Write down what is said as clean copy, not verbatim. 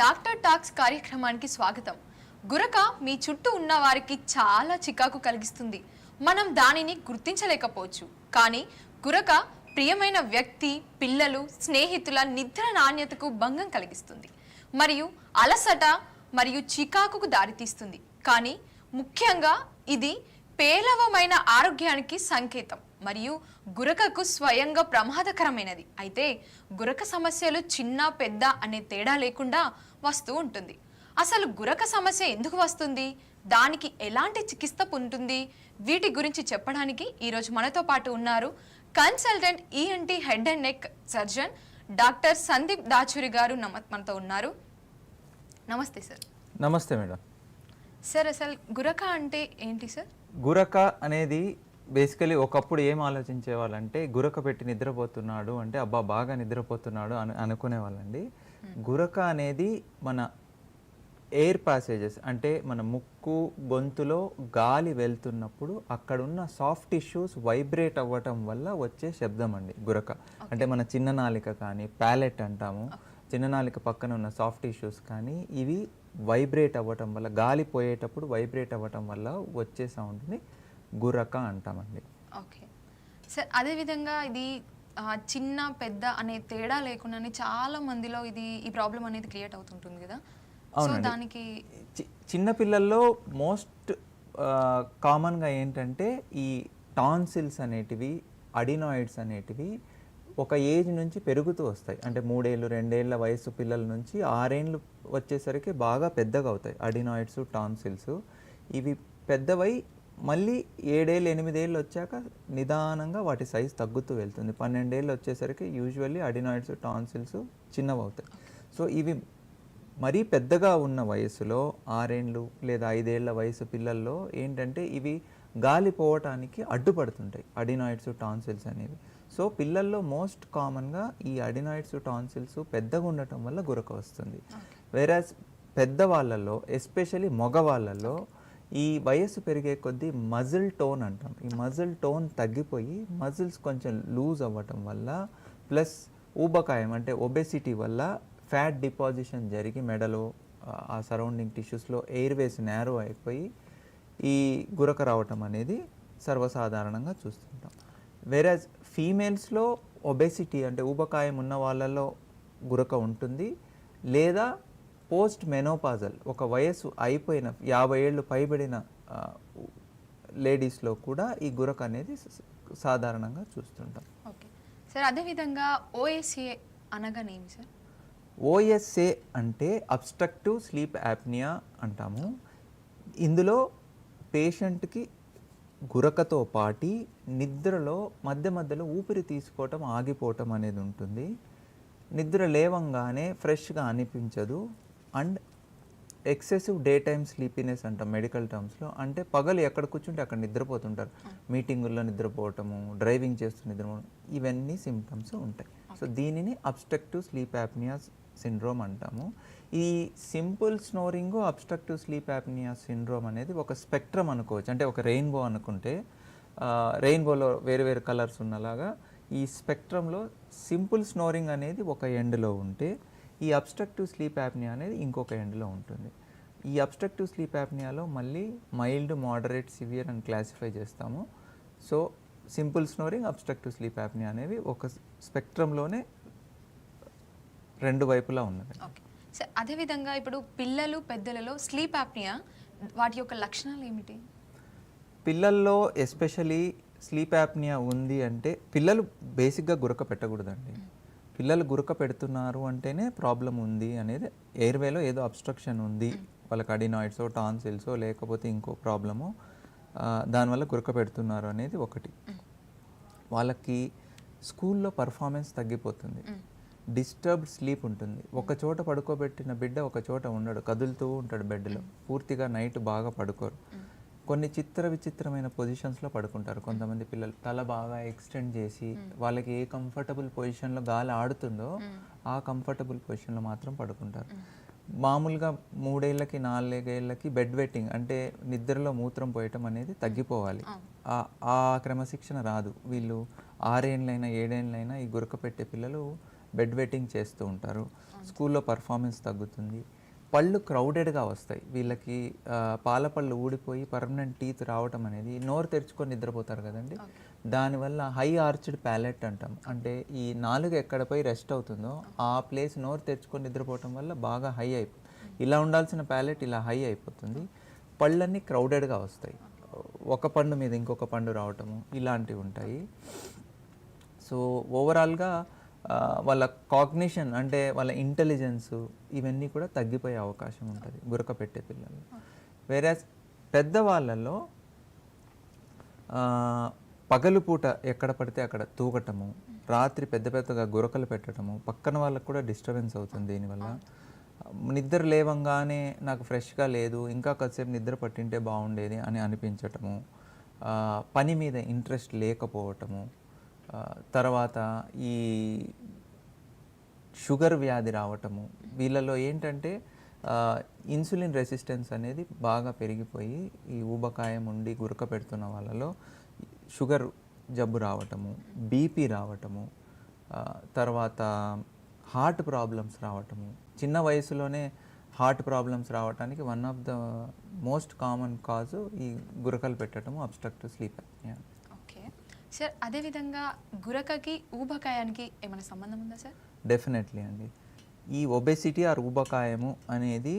Doctor talks కార్యక్రమానికి స్వాగతం. గురక మీ చుట్టూ ఉన్న వారికి చాలా చికాకు కలిగిస్తుంది. మనం దానిని గుర్తించలేకపోవచ్చు. కానీ గురక ప్రియమైన వ్యక్తి, పిల్లలు, స్నేహితుల నిద్ర నాణ్యతకు భంగం కలిగిస్తుంది మరియు అలసట మరియు చికాకుకు దారితీస్తుంది. కానీ ముఖ్యంగా ఇది పేలవమైన ఆరోగ్యానికి సంకేతం మరియు గురకకు స్వయంగా ప్రమాదకరమైనది. అయితే గురక సమస్యలు చిన్న పెద్ద అనే తేడా లేకుండా వస్తూ ఉంటుంది. అసలు గురక సమస్య ఎందుకు వస్తుంది, దానికి ఎలాంటి చికిత్స ఉంటుంది, వీటి గురించి చెప్పడానికి ఈరోజు మనతో పాటు ఉన్నారు consultant ENT head and neck surgeon doctor Sandeep Dachuri garu మనతో ఉన్నారు. నమస్తే సార్. నమస్తే మేడం. సార్, అసలు గురక అంటే ఏంటి సార్? గురక అనేది బేసికలీ ఒకప్పుడు ఏం ఆలోచించేవాళ్ళంటే గురక పెట్టి నిద్రపోతున్నాడు అంటే అబ్బా బాగా నిద్రపోతున్నాడు అని అనుకునేవాళ్ళండి. గురక అనేది మన ఎయిర్ ప్యాసేజెస్ అంటే మన ముక్కు గొంతులో గాలి వెళ్తున్నప్పుడు అక్కడున్న సాఫ్ట్ టిష్యూస్ వైబ్రేట్ అవ్వటం వల్ల వచ్చే శబ్దం అండి గురక. అంటే మన చిన్ననాలిక కానీ ప్యాలెట్ అంటాము, చిన్ననాలిక పక్కన ఉన్న సాఫ్ట్ టిష్యూస్ కానీ ఇవి వైబ్రేట్ అవ్వటం వల్ల, గాలి పోయేటప్పుడు వైబ్రేట్ అవ్వటం వల్ల వచ్చే సౌండ్ని గురక అంటామండి. ఓకే సార్, అదేవిధంగా ఇది చిన్న పెద్ద అనే తేడా లేకుండానే చాలా మందిలో ఈ ప్రాబ్లం అనేది క్రియేట్ అవుతుంటుంది కదా. దానికి చిన్న పిల్లల్లో మోస్ట్ కామన్గా ఏంటంటే ఈ టాన్సిల్స్ అనేటివి, అడినాయిడ్స్ అనేటివి ఒక ఏజ్ నుంచి పెరుగుతూ వస్తాయి. అంటే 3 ఏళ్ళు 2 ఏళ్ళ వయసు పిల్లల నుంచి 6 ఏళ్ళు వచ్చేసరికి బాగా పెద్దగా అవుతాయి అడినాయిడ్స్, టాన్సిల్స్. ఇవి పెద్దవై మళ్ళీ 7 ఏళ్ళు 8 ఏళ్ళు వచ్చాక నిదానంగా వాటి సైజ్ తగ్గుతూ వెళ్తుంది. 12 ఏళ్ళు వచ్చేసరికి యూజువల్లీ అడినాయిడ్స్, టాన్సిల్స్ చిన్నవి అవుతాయి. సో ఇవి మరీ పెద్దగా ఉన్న వయసులో 6 ఏళ్ళు లేదా 5 ఏళ్ళ వయసు పిల్లల్లో ఏంటంటే ఇవి గాలి పోవటానికి అడ్డుపడుతుంటాయి అడినాయిడ్స్, టాన్సిల్స్ అనేవి. సో పిల్లల్లో మోస్ట్ కామన్గా ఈ అడినాయిడ్స్, టాన్సిల్స్ పెద్దగా ఉండటం వల్ల గురక వస్తుంది. వేరాజ్ పెద్దవాళ్ళల్లో ఎస్పెషలీ మగవాళ్ళల్లో ఈ వయస్సు పెరిగే కొద్దీ మజిల్ టోన్ అంటాం, ఈ మజిల్ టోన్ తగ్గిపోయి మజిల్స్ కొంచెం లూజ్ అవ్వటం వల్ల ప్లస్ ఊబకాయం అంటే ఒబెసిటీ వల్ల ఫ్యాట్ డిపాజిషన్ జరిగి మెడలో ఆ సరౌండింగ్ టిష్యూస్లో ఎయిర్వేస్ నేరో అయిపోయి ఈ గురక రావటం అనేది సర్వసాధారణంగా చూస్తుంటాం. వేరాజ్ ఫీమేల్స్లో ఒబెసిటీ అంటే ఊబకాయం ఉన్న వాళ్ళలో గురక ఉంటుంది, లేదా పోస్ట్ మెనోపాజల్ ఒక వయసు అయిపోయిన 50 ఏళ్ళు పైబడిన లేడీస్లో కూడా ఈ గురక అనేది సాధారణంగా చూస్తుంటాం. ఓకే సార్, అదేవిధంగా ఓఎస్ఏ అనగానేమి సార్? ఓఎస్ఏ అంటే అబ్స్ట్రక్టివ్ స్లీప్ యాప్నియా అంటాము. ఇందులో పేషెంట్కి గురకతో పాటి నిద్రలో మధ్య మధ్యలో ఊపిరి తీసుకోవటం ఆగిపోవటం అనేది ఉంటుంది. నిద్ర లేవంగానే ఫ్రెష్గా అనిపించదు. And excessive day time sleepiness అంటాం మెడికల్ టర్మ్స్లో. అంటే పగలు ఎక్కడ కూర్చుంటే అక్కడ నిద్రపోతుంటారు, మీటింగుల్లో నిద్రపోవటము, డ్రైవింగ్ చేస్తూ నిద్రపోవడం, ఇవన్నీ సిమ్టమ్స్ ఉంటాయి. సో దీనిని అబ్స్ట్రక్టివ్ స్లీప్ యాప్నియా సిండ్రోమ్ అంటాము. ఈ simple snoring, obstructive sleep apnoea syndrome అనేది ఒక స్పెక్ట్రమ్ అనుకోవచ్చు. అంటే ఒక రెయిన్బో అనుకుంటే రెయిన్బోలో వేరు వేరు కలర్స్ ఉన్నలాగా ఈ స్పెక్ట్రంలో సింపుల్ స్నోరింగ్ అనేది ఒక ఎండ్లో ఉంటే ఈ అబ్స్ట్రక్టివ్ స్లీప్ యాప్నియా అనేది ఇంకొక ఎండ్లో ఉంటుంది. ఈ అబ్స్ట్రక్టివ్ స్లీప్ యాప్నియాలో మళ్ళీ మైల్డ్, మోడరేట్, సివియర్ అని క్లాసిఫై చేస్తాము. So simple snoring, obstructive sleep apnoea అనేవి ఒక స్పెక్ట్రంలోనే రెండు వైపులా ఉన్నది. ఓకే సార్, అదేవిధంగా ఇప్పుడు పిల్లలు, పెద్దలలో స్లీప్ యాప్నియా వాటి యొక్క లక్షణాలు ఏమిటి? పిల్లల్లో ఎస్పెషలీ స్లీప్ యాప్నియా ఉంది అంటే పిల్లలు బేసిక్గా గురక పెట్టకూడదండి. పిల్లలు గురక పెడుతున్నారు అంటేనే ప్రాబ్లం ఉంది అనేది, ఎయిర్వేలో ఏదో అబ్స్ట్రక్షన్ ఉంది, వాళ్ళకి అడినాయిడ్సో, టాన్సిల్సో లేకపోతే ఇంకో ప్రాబ్లమో దానివల్ల గురక పెడుతున్నారు అనేది ఒకటి. వాళ్ళకి స్కూల్లో పర్ఫార్మెన్స్ తగ్గిపోతుంది, డిస్టర్బ్డ్ స్లీప్ ఉంటుంది. ఒక చోట పడుకోబెట్టిన బిడ్డ ఒక చోట ఉండడు, కదులుతూ ఉంటాడు బెడ్లో, పూర్తిగా నైట్ బాగా పడుకోరు. కొన్ని విచిత్రమైన పొజిషన్స్లో పడుకుంటారు. కొంతమంది పిల్లలు తల బాగా ఎక్స్టెండ్ చేసి వాళ్ళకి ఏ కంఫర్టబుల్ పొజిషన్లో గాలి ఆడుతుందో ఆ కంఫర్టబుల్ పొజిషన్లో మాత్రం పడుకుంటారు. మామూలుగా 3 ఏళ్ళకి 4 ఏళ్ళకి బెడ్ వెట్టింగ్ అంటే నిద్రలో మూత్రం పోయటం అనేది తగ్గిపోవాలి. ఆ క్రమశిక్షణ రాదు. వీళ్ళు 6 ఏళ్ళైనా 7 ఏళ్ళైనా ఈ గురక పెట్టే పిల్లలు బెడ్ వెట్టింగ్ చేస్తూ ఉంటారు. స్కూల్లో పర్ఫార్మెన్స్ తగ్గుతుంది. పళ్ళు క్రౌడెడ్గా వస్తాయి వీళ్ళకి. పాల పళ్ళు ఊడిపోయి పర్మనెంట్ టీత్ రావటం అనేది, నోరు తెరుచుకొని నిద్రపోతారు కదండి, దానివల్ల హై ఆర్చ్డ్ ప్యాలెట్ అంటాం. అంటే ఈ నాలుగు ఎక్కడపై రెస్ట్ అవుతుందో ఆ ప్లేస్ నోరు తెరుచుకొని నిద్రపోవటం వల్ల బాగా హై అయిపోతుంది. ఇలా ఉండాల్సిన ప్యాలెట్ ఇలా హై అయిపోతుంది. పళ్ళన్నీ క్రౌడెడ్గా వస్తాయి. ఒక పండు మీద ఇంకొక పండు రావటము ఇలాంటివి ఉంటాయి. సో ఓవరాల్గా వాళ్ళ కాగ్నిషన్ అంటే వాళ్ళ ఇంటెలిజెన్స్ ఇవన్నీ కూడా తగ్గిపోయే అవకాశం ఉంటుంది గురక పెట్టే పిల్లలు. వేరే పెద్దవాళ్ళలో పగలుపూట ఎక్కడ పడితే అక్కడ తూగటము, రాత్రి పెద్ద పెద్దగా గురకలు పెట్టడము, పక్కన వాళ్ళకు కూడా డిస్టర్బెన్స్ అవుతుంది దీనివల్ల. నిద్ర లేవంగానే నాకు ఫ్రెష్గా లేదు, ఇంకా కాసేపు నిద్ర పట్టింటే బాగుండేది అని అనిపించటము, పని మీద ఇంట్రెస్ట్ లేకపోవటము, తర్వాత ఈ షుగర్ వ్యాధి రావటము. వీళ్ళలో ఏంటంటే ఇన్సులిన్ రెసిస్టెన్స్ అనేది బాగా పెరిగిపోయి ఈ ఊబకాయం ఉండి గురక పెడుతున్న వాళ్ళలో షుగర్ జబ్బు రావటము, బీపీ రావటము, తర్వాత హార్ట్ ప్రాబ్లమ్స్ రావటము. చిన్న వయసులోనే హార్ట్ ప్రాబ్లమ్స్ రావడానికి one of the most common cause ఈ గురకలు పెట్టడము, obstructive sleep apnoea. Okay sir, అదేవిధంగా గురకకి ఊబకాయానికి ఏమైనా సంబంధం ఉందా సార్? డెఫినెట్లీ అండి. ఈ ఒబెసిటీ ఆర్ ఊబకాయము అనేది